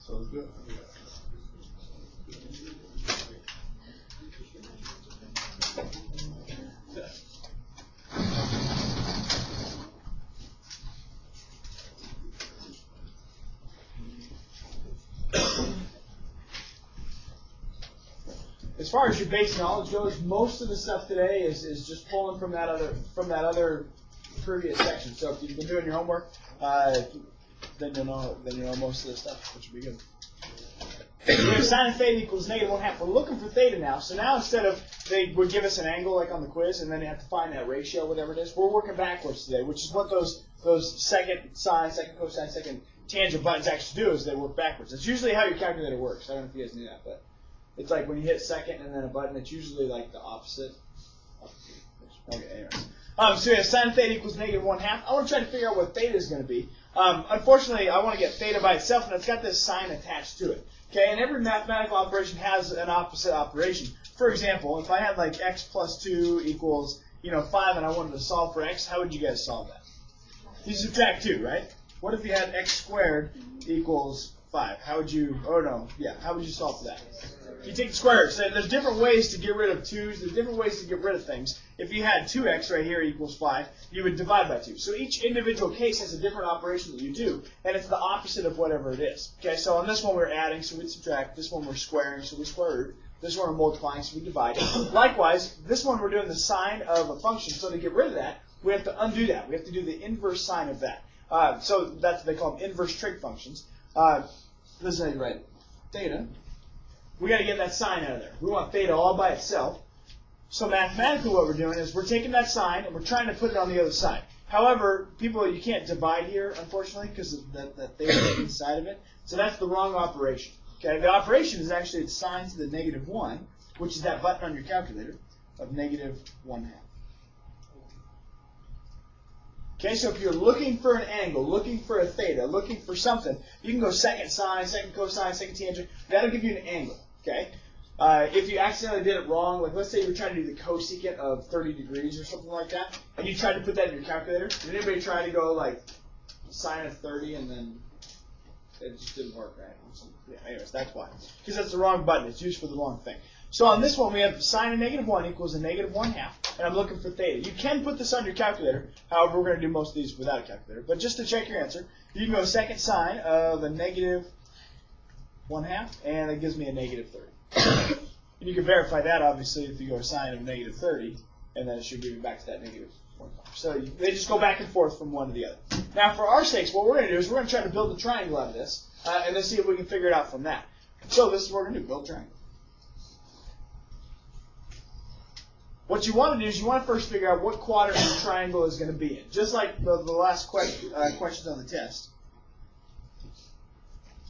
So let's do it. As far as your base knowledge goes, most of the stuff today is just pulling from that other previous section. So if you've been doing your homework, then you'll know most of the stuff, which will be good. We have sine of theta equals -1/2. We're looking for theta now. So now instead of they would give us an angle like on the quiz, and then you have to find that ratio, whatever it is, we're working backwards today, which is what those second sine, second cosine, second tangent buttons actually do, is they work backwards. That's usually how your calculator works. I don't know if you guys knew that, but it's like when you hit second and then a button, it's usually like the opposite. Okay, anyways. So we have sine of theta equals -1/2. I want to try to figure out what theta is going to be. Unfortunately, I want to get theta by itself, and it's got this sign attached to it. Okay, and every mathematical operation has an opposite operation. For example, if I had like x plus 2 equals 5, and I wanted to solve for x, how would you guys solve that? You subtract 2, right? What if you had x squared equals 5? How would you? Oh no, yeah. How would you solve for that? You take the square root. So there's different ways to get rid of 2's. There's different ways to get rid of things. If you had 2x right here equals 5, you would divide by 2. So each individual case has a different operation that you do, and it's the opposite of whatever it is. Okay, so on this one we're adding, so we subtract. This one we're squaring, so we square root. This one we're multiplying, so we divide. Likewise, this one we're doing the sine of a function. So to get rid of that, we have to undo that. We have to do the inverse sine of that. So that's what they call them, inverse trig functions. This is how you write it. Theta. We got to get that sign out of there. We want theta all by itself. So mathematically what we're doing is we're taking that sign and we're trying to put it on the other side. However, people, you can't divide here, unfortunately, because that theta is inside of it. So that's the wrong operation. Okay, the operation is actually it's sine to the -1, which is that button on your calculator, of -1/2. Okay, so if you're looking for an angle, looking for a theta, looking for something, you can go second sine, second cosine, second tangent. That'll give you an angle. Okay. If you accidentally did it wrong, like let's say you were trying to do the cosecant of 30 degrees or something like that, and you tried to put that in your calculator, did anybody try to go like sine of 30 and then it just didn't work right? Yeah, anyways, that's why. Because that's the wrong button. It's used for the wrong thing. So on this one, we have sine of -1 equals a -1/2, and I'm looking for theta. You can put this on your calculator. However, we're going to do most of these without a calculator. But just to check your answer, you can go second sine of a -1/2, and it gives me a -30. And you can verify that, obviously, if you go sine of -30, and then it should give you back to that -1/5. So they just go back and forth from one to the other. Now, for our sakes, what we're going to do is we're going to try to build a triangle out of this, and then see if we can figure it out from that. So this is what we're going to do, build a triangle. What you want to do is you want to first figure out what quadrant the triangle is going to be in. Just like the last questions on the test.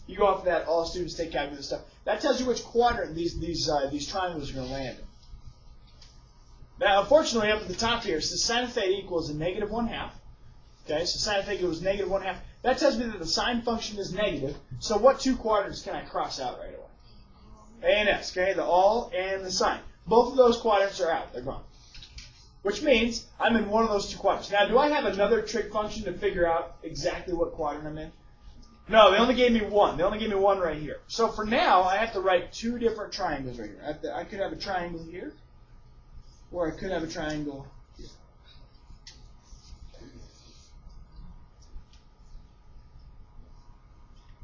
You go off of that, all students take calculus stuff. That tells you which quadrant these triangles are going to land in. Now, unfortunately, up at the top here, it says sine of theta equals a -1/2. Okay, so sine of theta equals -1/2. That tells me that the sine function is negative. So what two quadrants can I cross out right away? A and S, okay, the all and the sine. Both of those quadrants are out. They're gone. Which means I'm in one of those two quadrants. Now, do I have another trig function to figure out exactly what quadrant I'm in? No, they only gave me one. They only gave me one right here. So for now, I have to write two different triangles right here. I could have a triangle here, or I could have a triangle here.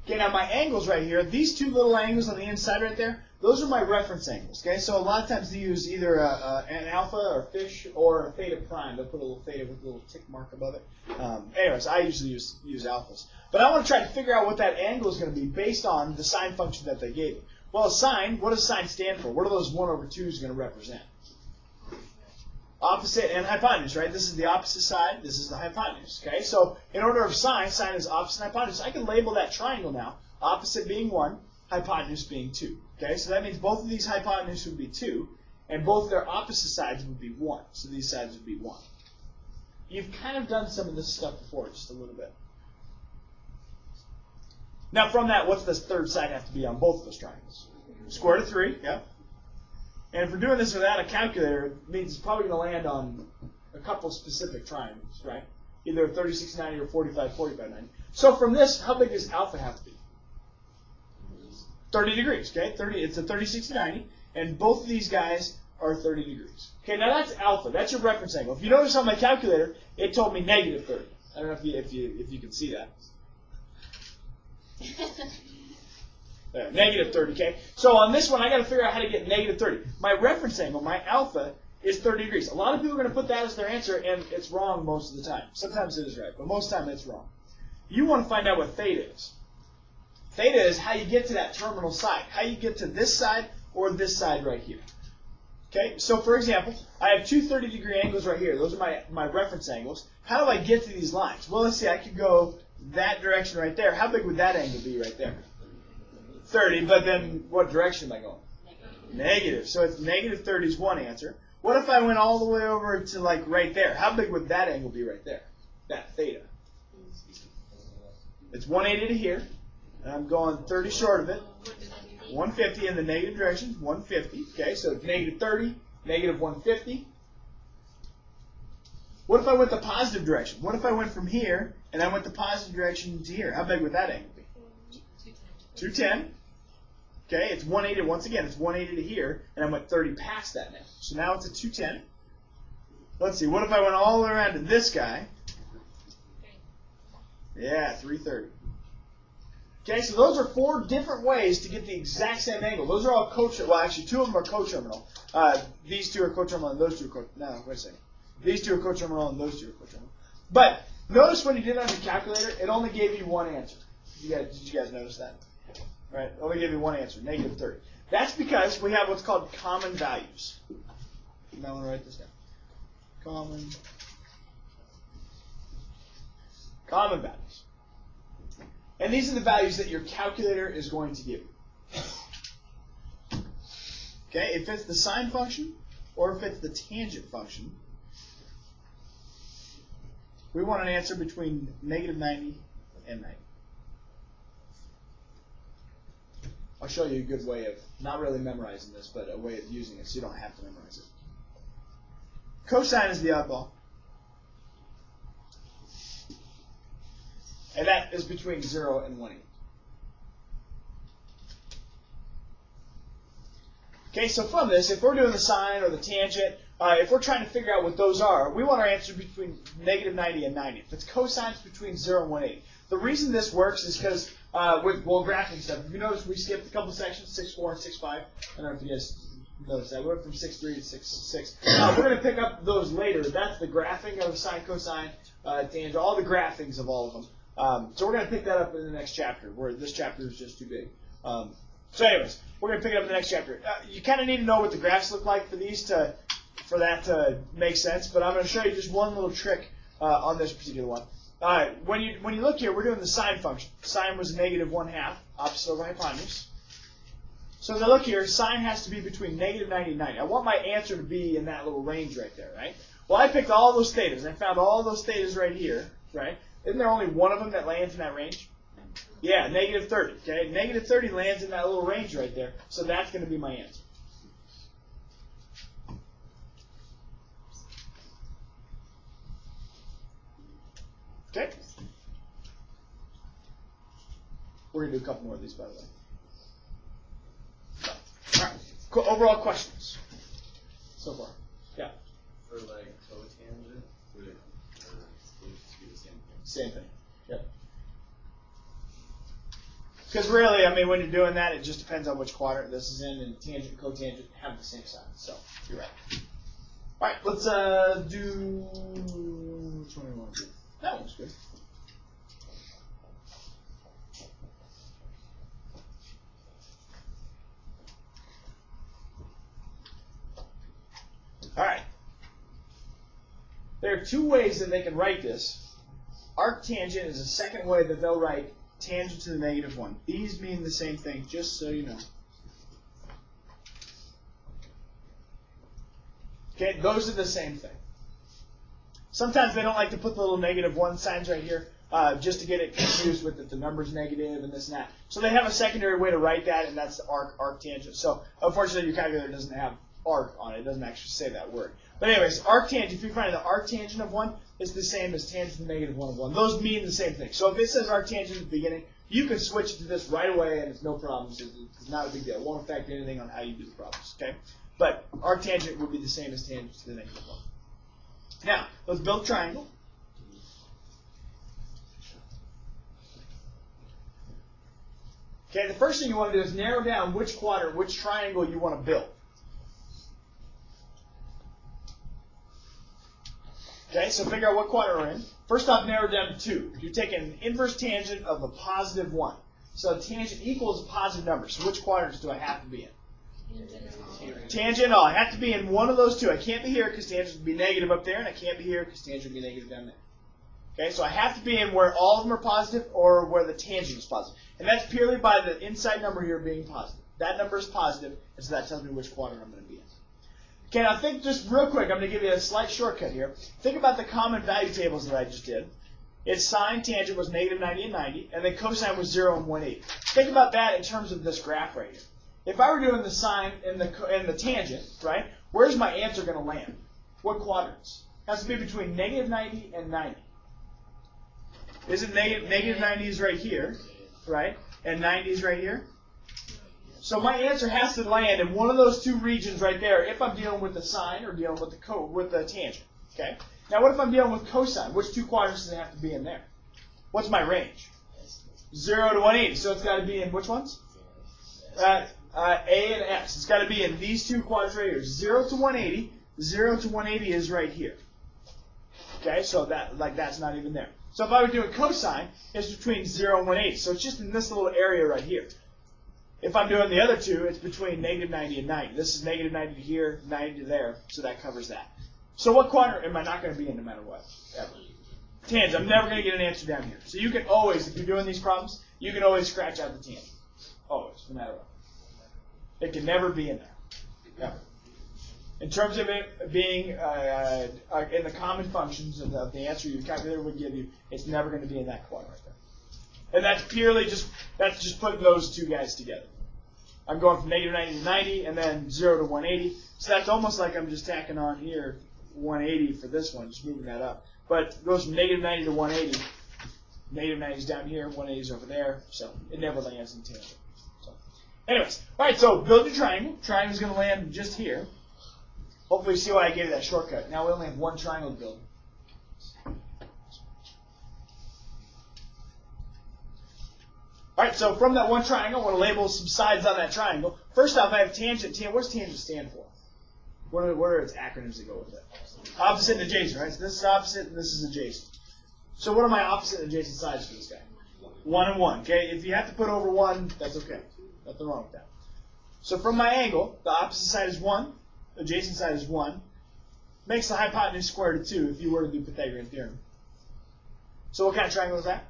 Okay, now my angles right here, these two little angles on the inside right there, those are my reference angles. Okay, so a lot of times they use either an alpha or fish or a theta prime. They'll put a little theta with a little tick mark above it. Anyways, I usually use alphas. But I want to try to figure out what that angle is going to be based on the sine function that they gave me. Well, sine, what does sine stand for? What are those 1/2's going to represent? Opposite and hypotenuse, right? This is the opposite side. This is the hypotenuse. Okay, so in order of sine is opposite and hypotenuse. I can label that triangle now. Opposite being 1, hypotenuse being 2. Okay, so that means both of these hypotenuse would be 2, and both their opposite sides would be 1. So these sides would be 1. You've kind of done some of this stuff before, just a little bit. Now from that, what's this third side have to be on both of those triangles? Square root of 3, yeah. And if we're doing this without a calculator, it means it's probably going to land on a couple specific triangles, right? Either 3690 or 4590. So from this, how big does alpha have to be? 30 degrees, okay? It's a 30, 60, 90, and both of these guys are 30 degrees. Okay, now that's alpha. That's your reference angle. If you notice on my calculator, it told me negative 30. I don't know if you can see that. There, negative 30, okay? So on this one, I got to figure out how to get negative 30. My reference angle, my alpha, is 30 degrees. A lot of people are going to put that as their answer, and it's wrong most of the time. Sometimes it is right, but most of the time it's wrong. You want to find out what theta is. Theta is how you get to that terminal side, how you get to this side or this side right here. Okay, so for example, I have two 30-degree angles right here. Those are my reference angles. How do I get to these lines? Well, let's see, I could go that direction right there. How big would that angle be right there? 30, but then what direction am I going? Negative. So it's negative 30 is one answer. What if I went all the way over to like right there? How big would that angle be right there? That theta. It's 180 to here, and I'm going 30 short of it. 150 in the negative direction, 150. Okay, so it's negative 30, negative 150. What if I went the positive direction? What if I went from here and I went the positive direction to here? How big would that angle be? 210. Okay, it's 180. Once again, it's 180 to here, and I went 30 past that now. So now it's a 210. Let's see, what if I went all the way around to this guy? Yeah, 330. Okay, so those are four different ways to get the exact same angle. Those are all well, actually, two of them are coterminal. These two are coterminal, and those two are coterminal. No, wait a second. These two are coterminal, and those two are coterminal. But notice when you did it on your calculator, it only gave you one answer. Did you guys notice that? Right? It only gave you one answer, negative 30. That's because we have what's called common values. You might want to write this down. Common values. And these are the values that your calculator is going to give you. Okay, if it's the sine function or if it's the tangent function, we want an answer between negative 90 and 90. I'll show you a good way of not really memorizing this, but a way of using it so you don't have to memorize it. Cosine is the oddball. And that is between 0 and 180. Okay, so from this, if we're doing the sine or the tangent, if we're trying to figure out what those are, we want our answer between negative 90 and 90. If it's cosine, it's between 0 and 180. The reason this works is because with graphing stuff, if you notice we skipped a couple sections, 6.4 and 6.5. I don't know if you guys noticed that. We went from 6.3 to 6.6. We're going to pick up those later. That's the graphing of sine, cosine, tangent, all the graphings of all of them. So we're going to pick that up in the next chapter, where this chapter is just too big. So anyways, we're going to pick it up in the next chapter. You kind of need to know what the graphs look like for that to make sense, but I'm going to show you just one little trick on this particular one. When you look here, we're doing the sine function. Sine was negative 1/2, opposite over hypotenuse. So as I look here, sine has to be between negative 90 and 90. I want my answer to be in that little range right there, right? Well, I picked all those thetas, and I found all those thetas right here, right? Isn't there only one of them that lands in that range? Yeah, negative 30. Okay, negative 30 lands in that little range right there, so that's going to be my answer. Okay. We're going to do a couple more of these, by the way. All right. Cool. Overall questions so far? Yeah. For like cotangent, would it be the same thing? Same thing. Yep. Because really, I mean, when you're doing that, it just depends on which quadrant this is in, and tangent and cotangent have the same sign. So you're right. All right. Let's do. Which one do we want to do? That one's good. All right. There are two ways that they can write this. Arctangent is the second way that they'll write tangent to the negative 1. These mean the same thing, just so you know. Okay, those are the same thing. Sometimes they don't like to put the little negative 1 signs right here just to get it confused with the number's negative and this and that. So they have a secondary way to write that, and that's the arctangent. So unfortunately, your calculator doesn't have arc on it. It doesn't actually say that word. But anyways, arctangent, if you find the arctangent of 1, it's the same as tangent to the negative 1 of 1. Those mean the same thing. So if it says arctangent at the beginning, You can switch to this right away, and it's no problem. It's not a big deal. It won't affect anything on how you do the problems. Okay, but arctangent would be the same as tangent to the negative 1. Now, let's build a triangle. Okay, the first thing you want to do is narrow down which quadrant, which triangle you want to build. Okay, so figure out what quadrant we're in. First off, narrow down to 2. You're taking an inverse tangent of a positive 1. So tangent equals a positive number. So which quadrants do I have to be in? Tangent, I have to be in one of those two. I can't be here because tangent would be negative up there, and I can't be here because tangent would be negative down there. Okay, so I have to be in where all of them are positive or where the tangent is positive. And that's purely by the inside number here being positive. That number is positive, and so that tells me which quadrant I'm going to be in. Okay, now think just real quick. I'm going to give you a slight shortcut here. Think about the common value tables that I just did. Its sine tangent was negative 90 and 90, and then cosine was 0 and 180. Think about that in terms of this graph right here. If I were doing the sine and the tangent, right, where's my answer going to land? What quadrants? It has to be between negative 90 and 90. Isn't negative 90 is right here, right? And 90 is right here? So my answer has to land in one of those two regions right there if I'm dealing with the sine or dealing with the tangent. Okay? Now what if I'm dealing with cosine? Which two quadrants does it have to be in there? What's my range? 0 to 180. So it's got to be in which ones? A and S. It's got to be in these two quadrants right here. 0 to 180. 0 to 180 is right here. Okay? So that's not even there. So if I were doing cosine, it's between 0 and 180. So it's just in this little area right here. If I'm doing the other two, it's between negative 90 and 90. This is negative 90 to here, 90 to there, so that covers that. So what quadrant am I not going to be in no matter what? Ever. Tangent. I'm never going to get an answer down here. So you can always, if you're doing these problems, you can always scratch out the tangent. Always, no matter what. It can never be in there. Ever. In terms of it being in the common functions of the answer your calculator would give you, it's never going to be in that quadrant right there. And that's purely just putting those two guys together. I'm going from negative 90 to 90 and then 0 to 180. So that's almost like I'm just tacking on here 180 for this one, just moving that up. But it goes from negative 90 to 180. Negative 90 is down here, 180 is over there. So it never lands in tangent. So, anyways, all right, so build your triangle. Triangle's going to land just here. Hopefully you see why I gave you that shortcut. Now we only have one triangle to build. All right, so from that one triangle, I want to label some sides on that triangle. First off, I have tangent. What does tangent stand for? What are its acronyms that go with it? Opposite and adjacent, right? So this is opposite and this is adjacent. So what are my opposite and adjacent sides for this guy? 1 and 1. Okay, if you have to put over 1, that's okay. Nothing wrong with that. So from my angle, the opposite side is 1, the adjacent side is 1. Makes the hypotenuse square root of 2 if you were to do Pythagorean theorem. So what kind of triangle is that?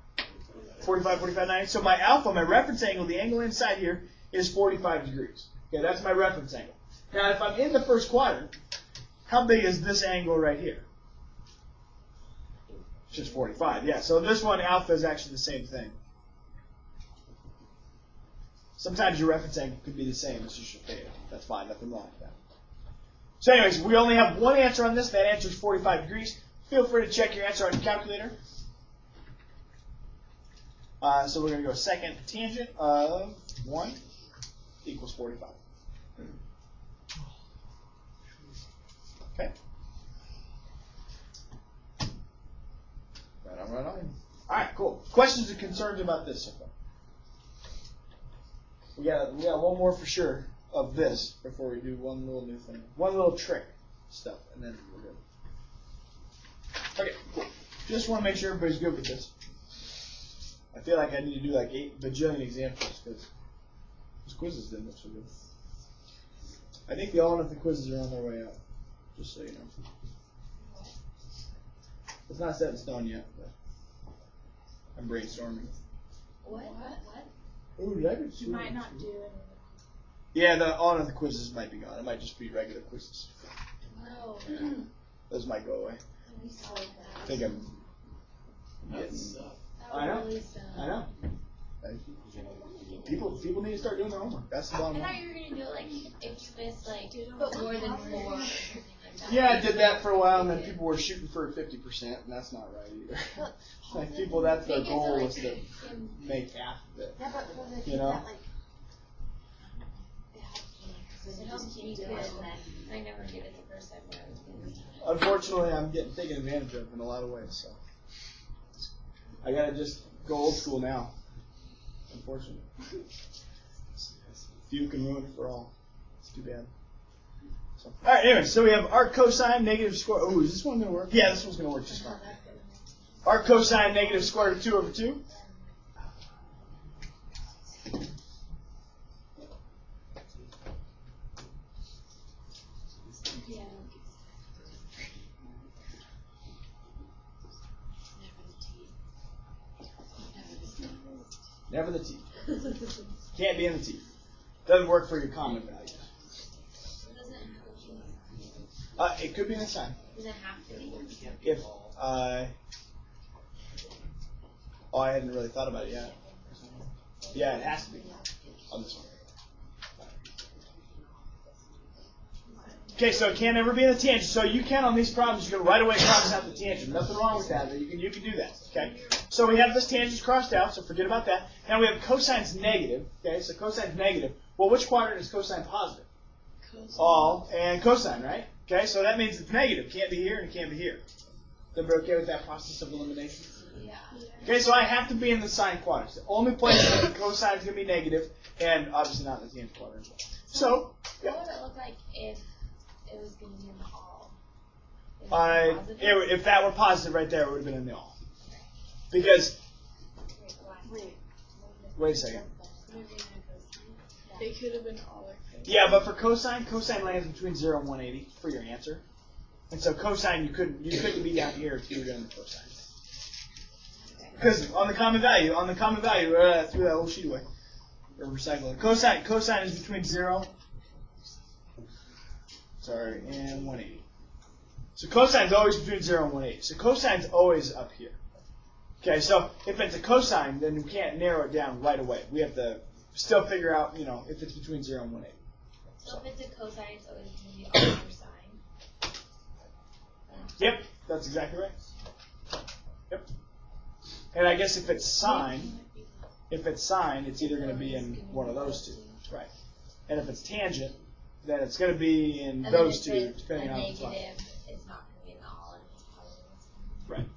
45, 45, 90. So my alpha, my reference angle, the angle inside here, is 45 degrees. Okay, that's my reference angle. Now, if I'm in the first quadrant, how big is this angle right here? It's just 45. Yeah, so this one, alpha, is actually the same thing. Sometimes your reference angle could be the same. It's just your theta. That's fine. Nothing wrong with that. So anyways, we only have one answer on this. That answer is 45 degrees. Feel free to check your answer on your calculator. So we're going to go second tangent of 1 equals 45. Okay. Right on. All right, cool. Questions or concerns about this so far? We got one more for sure of this before we do one little new thing. One little trick stuff, and then we're good. Okay, cool. Just want to make sure everybody's good with this. I feel like I need to do like 8 bajillion examples because those quizzes didn't look so good. I think the all-nothing quizzes are on their way out, just so you know. It's not set in stone yet, but I'm brainstorming. What? Ooh, did I get You might not do it. Yeah, the all-nothing quizzes might be gone. It might just be regular quizzes. No. Those might go away. I think I'm getting... I know. I know. People need to start doing their homework. That's the bottom I thought line. you were gonna do it like if Swiss like put more than 4 or something like Yeah, I did that for a while, and then people were shooting for 50%, and that's not right either. Like people, that's their goal was to make half of it. Yeah, but for the You know? that, like, I don't think you could. I never did it the first time when I was doing it. Unfortunately, I'm getting taken advantage of in a lot of ways, so I gotta just go old school now. Unfortunately, few can ruin it for all. It's too bad. So, all right. Anyway, so we have arc cosine negative square. Oh, is this one gonna work? Yeah, this one's gonna work just fine. Arc cosine negative square root of 2 over 2. Yeah. Never the t. Can't be in the t. Doesn't work for your common value. It doesn't have to be. It could be in the sign. Does it have to be? If oh, I hadn't really thought about it yet. Yeah, it has to be on this one. Okay, so it can't ever be in the tangent. So you can on these problems, you can right away cross out the tangent. Nothing wrong with that. You can do that. Okay. So we have this tangent crossed out, so forget about that. Now we have cosine's negative. Okay, so cosine's negative. Well, which quadrant is cosine positive? All and cosine, right? Okay, so that means it's negative. Can't be here and it can't be here. Everybody okay with that process of elimination? Yeah. Okay, so I have to be in the sine quadrant. The only place where the cosine is going to be negative, and obviously not in the tangent quadrant as well. So, What would it look like if it was going to be in the all? if that were positive right there, it would have been in the all. Because, wait a second. they could have been all like Yeah, but for cosine lands between 0 and 180 for your answer. And so cosine, you couldn't be down here if you were doing the cosine. Because on the common value, threw that whole sheet away. Or recycle it. Cosine is between 0 and 180. So cosine's always between 0 and 180. So cosine's always up here. Okay, so if it's a cosine, then we can't narrow it down right away. We have to still figure out, if it's between 0 and 180. So if it's a cosine, it's always going to be all your sine. Yep, that's exactly right. Yep. And I guess if it's sine, it's either going to be in one of those two. Right. And if it's tangent, then it's going to be in And those then if two, it's depending a on what's negative, left. it's not going to be in the all, and it's probably Right.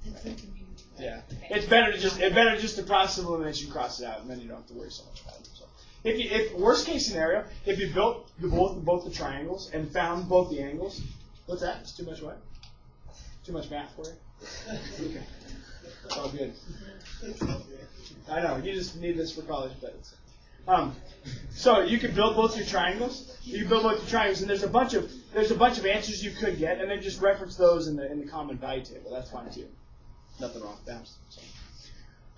It's so confusing. Yeah. Okay. It's better just to process of elimination, cross it out, and then you don't have to worry so much about it. So, if worst case scenario, if you built both the triangles and found both the angles, what's that? It's too much what? Too much math for you? Okay. It's all good. I know, you just need this for college, but so you could build both your triangles. You build both your triangles, and there's a bunch of answers you could get, and then just reference those in the common value table. That's fine too. Nothing wrong with that. So.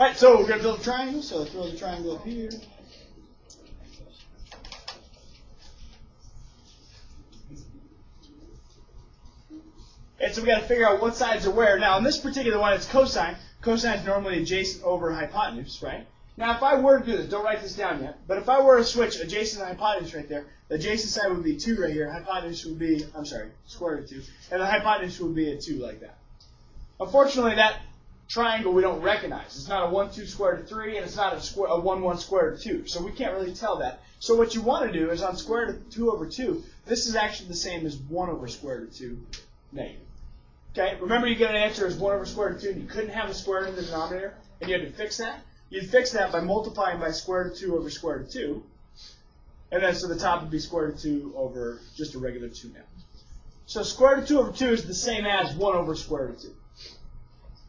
All right, so we're gonna build a triangle. So throw the triangle up here. And so we got to figure out what sides are where. Now, in this particular one, it's cosine. Cosine is normally adjacent over hypotenuse, right? Now, if I were to do this, don't write this down yet, but if I were to switch adjacent and hypotenuse right there, the adjacent side would be 2 right here, hypotenuse would be, square root of 2, and the hypotenuse would be a 2 like that. Unfortunately, that triangle we don't recognize. It's not a 1, 2 square root of 3, and it's not a 1, 1 square root of 2, so we can't really tell that. So what you want to do is on square root of 2 over 2, this is actually the same as 1 over square root of 2 negative. Okay, remember you get an answer as 1 over square root of 2, and you couldn't have a square root in the denominator, and you had to fix that? You'd fix that by multiplying by square root of 2 over square root of 2, and then so the top would be square root of 2 over just a regular 2 now. So square root of 2 over 2 is the same as 1 over square root of 2.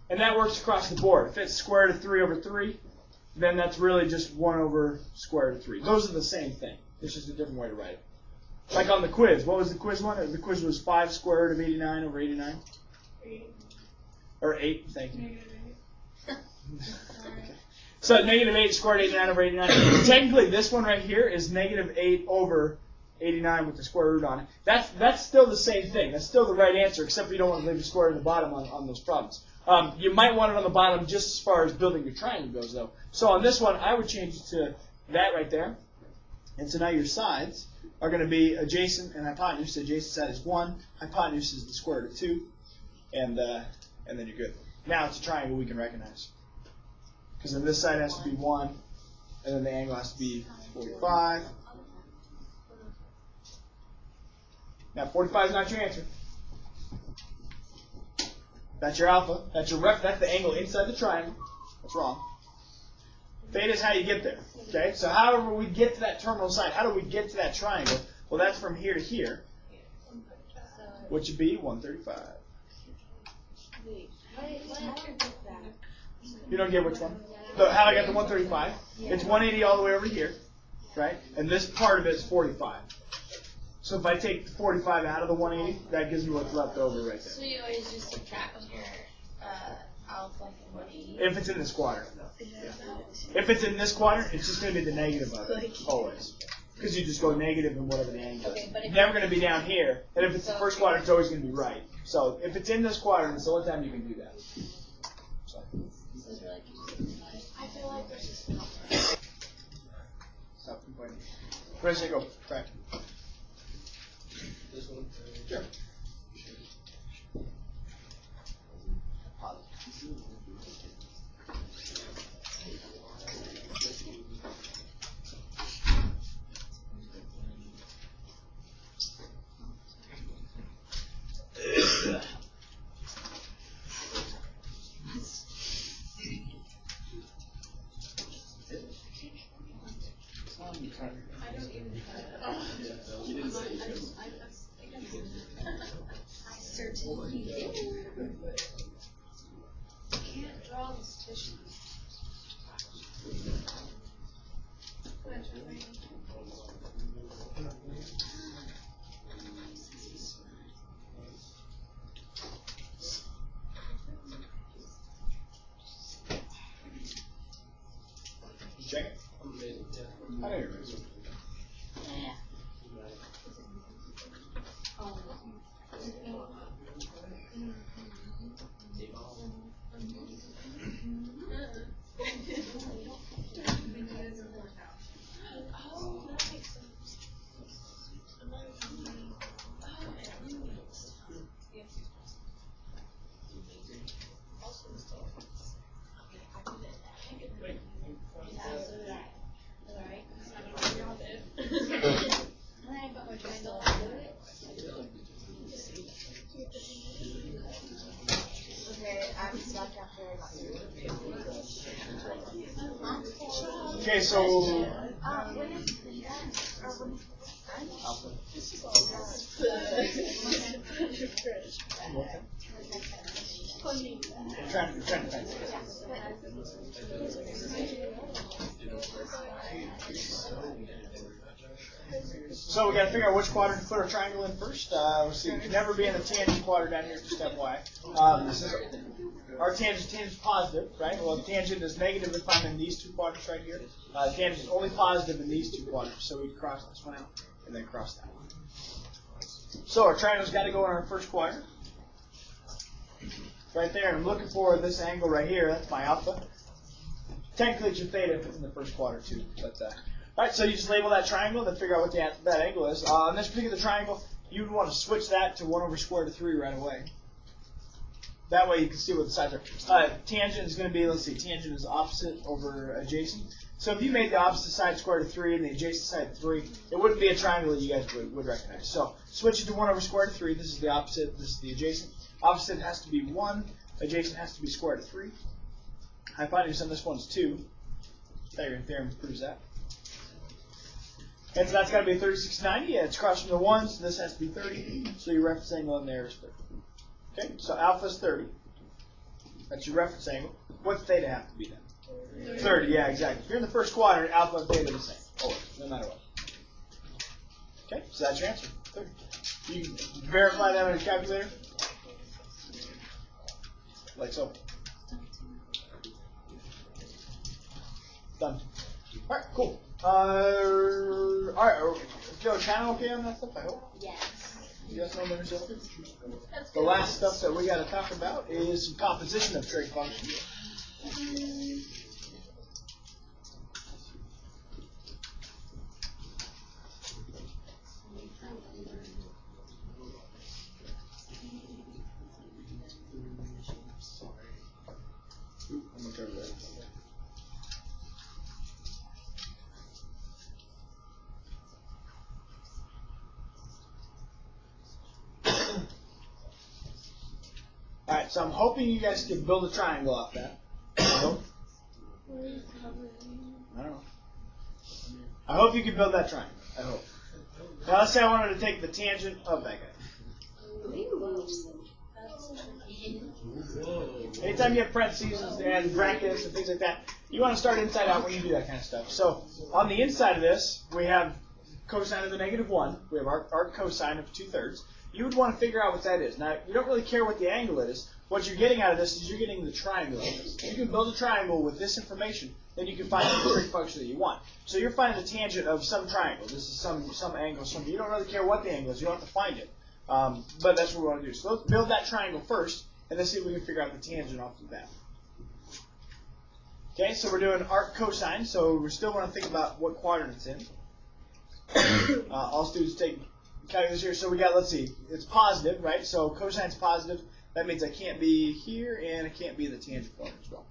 And that works across the board. If it's square root of 3 over 3, then that's really just 1 over square root of 3. Those are the same thing. It's just a different way to write it. Like on the quiz. What was the quiz one? The quiz was 5 square root of 89 over 89. 8. Or 8, thank you. -8. Okay. So negative 8 square root of 89 over 89. Technically, this one right here is negative 8 over 89 with the square root on it. That's still the same thing. That's still the right answer, except you don't want to leave the square root in the bottom on those problems. You might want it on the bottom just as far as building your triangle goes, though. So on this one, I would change it to that right there. And so now your sides are going to be adjacent and hypotenuse. The adjacent side is 1. Hypotenuse is the square root of 2. And then you're good. Now it's a triangle we can recognize. Because then this side has to be 1. And then the angle has to be 45. Now 45 is not your answer. That's your alpha. That's the angle inside the triangle. That's wrong. Theta is how you get there. Okay? So however we get to that terminal side, how do we get to that triangle? Well, that's from here to here, which would be 135. You don't get which one? So how I got the 135? It's 180 all the way over here, right? And this part of it is 45. So if I take the 45 out of the 180, that gives me what's left over right there. So you always just subtract your alpha from 180? If it's in this quadrant. If it's in this quadrant, it's just going to be the negative of it, always. Because you just go negative in whatever the angle is. It's never going to be down here. And if it's the first quadrant, it's always going to be right. So if it's in this quadrant, it's the only time you can do that. So. This is really confusing. I feel like there's just Stop complaining. Where's it go? Try. This one? Sure. I don't even I certainly did. Can't draw this tissue. Check it. I know you're right. Okay, so I'm trying to find it. So we got to figure out which quadrant to put our triangle in first. Let's see, we can never be in the tangent quadrant down here, just FYI. This is our tangent is positive, right? Well, the tangent is negative if I'm in these two quadrants right here. The tangent is only positive in these two quadrants, so we cross this one out and then cross that one. So our triangle's got to go in our first quadrant. Right there, and I'm looking for this angle right here. That's my alpha. Technically, it's your theta if it's in the first quadrant too. But all right, so you just label that triangle, then figure out what that angle is. On this particular triangle, you would want to switch that to 1 over square root of 3 right away. That way you can see what the sides are. Tangent is going to be, let's see, tangent is opposite over adjacent. So if you made the opposite side square root of 3 and the adjacent side 3, it wouldn't be a triangle that you guys would recognize. So switch it to 1 over square root of 3. This is the opposite. This is the adjacent. Opposite has to be 1. Adjacent has to be square root of 3. Hypotenuse on this one is 2. Pythagorean theorem proves that. And so that's got to be 3690. Yeah, it's across from the 1, so this has to be 30. So your reference angle in there is 30. Okay, so alpha is 30. That's your reference angle. What's theta have to be then? 30, yeah, exactly. If you're in the first quadrant, alpha and theta are the same. Always, no matter what. Okay, so that's your answer. 30. You can verify that on a calculator. Like so. Done. All right, cool. All right, Joe, channel okay on that stuff? I hope. Yes. You guys know what the last stuff that we got to talk about is some composition of trig functions. So I'm hoping you guys can build a triangle off that. I hope. I don't know. I hope you can build that triangle. I hope. Now let's say I wanted to take the tangent of that guy. Anytime you have parentheses and brackets and things like that, you want to start inside out when you do that kind of stuff. So on the inside of this, we have cosine of the -1. We have arc cosine of 2/3. You would want to figure out what that is. Now, you don't really care what the angle is. What you're getting out of this is you're getting the triangle of this. You can build a triangle with this information, then you can find the trig function that you want. So you're finding the tangent of some triangle. This is some angle. You don't really care what the angle is. You don't have to find it. But that's what we want to do. So let's build that triangle first, and let's see if we can figure out the tangent off of that. Okay, so we're doing arc cosine, so we still want to think about what quadrant it's in. All students take calculus here. So we got, let's see, it's positive, right? So cosine's positive. That means I can't be here, and I can't be in the tangent quadrant as well.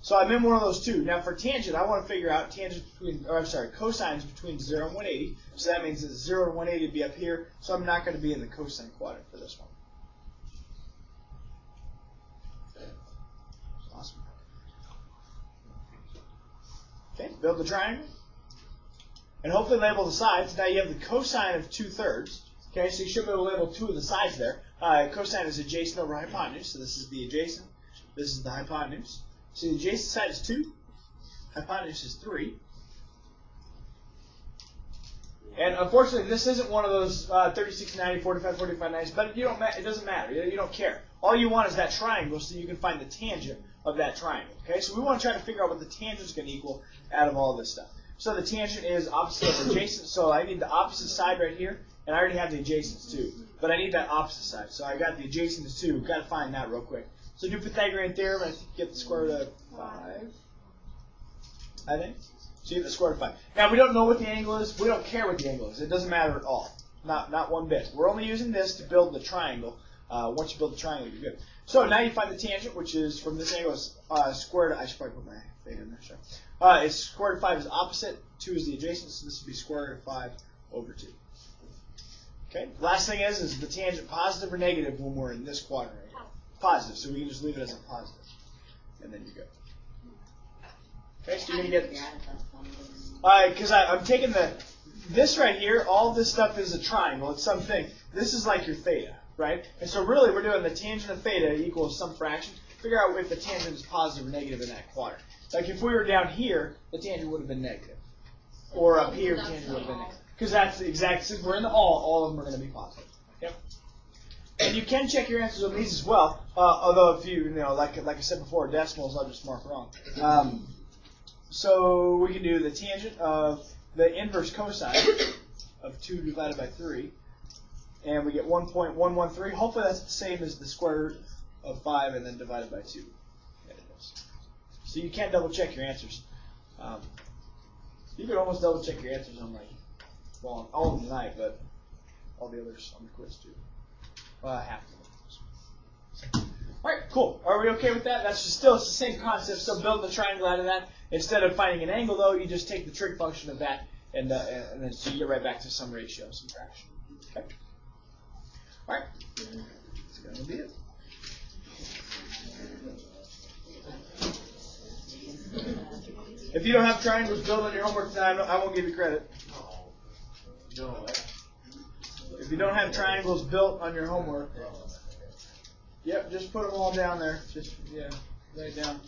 So I'm in one of those two. Now for tangent, I want to figure out tangent between, or I'm sorry, cosines between 0 and 180. So that means that 0 and 180 would be up here. So I'm not going to be in the cosine quadrant for this one. Awesome. Okay, build the triangle. And hopefully label the sides. Now you have the cosine of 2/3. Okay, so you should be able to label 2 of the sides there. Cosine is adjacent over hypotenuse. So this is the adjacent. This is the hypotenuse. So the adjacent side is 2. Hypotenuse is 3. And unfortunately, this isn't one of those 36, 90, 45, 45, 90s, but it doesn't matter. You don't care. All you want is that triangle so you can find the tangent of that triangle. Okay, so we want to try to figure out what the tangent is going to equal out of all this stuff. So the tangent is opposite of adjacent, so I need the opposite side right here, and I already have the adjacents too. But I need that opposite side, so I got the adjacents too. Got to find that real quick. So do Pythagorean theorem, and I think you get the square root of 5, I think. So you get the square root of 5. Now we don't know what the angle is. We don't care what the angle is. It doesn't matter at all. Not one bit. We're only using this to build the triangle. Once you build the triangle, you're good. So now you find the tangent, which is from this angle is square root. I should probably put my theta in there. Sure. It's square root of 5 is opposite. 2 is the adjacent, so this would be square root of 5 over 2. Okay. Last thing is the tangent positive or negative when we're in this quadrant right here? Positive, so we can just leave it as a positive, and then you're good. Okay, so you're gonna get because I'm taking this right here. All this stuff is a triangle. It's something. This is like your theta, right? And so really, we're doing the tangent of theta equals some fraction. Figure out if the tangent is positive or negative in that quadrant. Like if we were down here, the tangent would have been negative, or up here, the tangent would have been negative. Because that's the exact. Since we're in the all of them are going to be positive. Yep. And you can check your answers on these as well. Although if you like I said before, decimals I'll just mark wrong. So we can do the tangent of the inverse cosine of 2 divided by 3, and we get 1.113. Hopefully that's the same as the square root of 5 and then divided by 2. Yeah, it is. So you can double check your answers. You can almost double check your answers on all of them tonight, but all the others on the quiz too. Half of them. All right, cool. Are we okay with that? That's it's the same concept. So build the triangle out of that. Instead of finding an angle, though, you just take the trig function of that, and then so you get right back to some ratio, some fraction. Okay. All right. That's going to be it. If you don't have triangles built on your homework tonight, I won't give you credit. No. If you don't have triangles built on your homework, yep, just put them all down there. Just lay it down.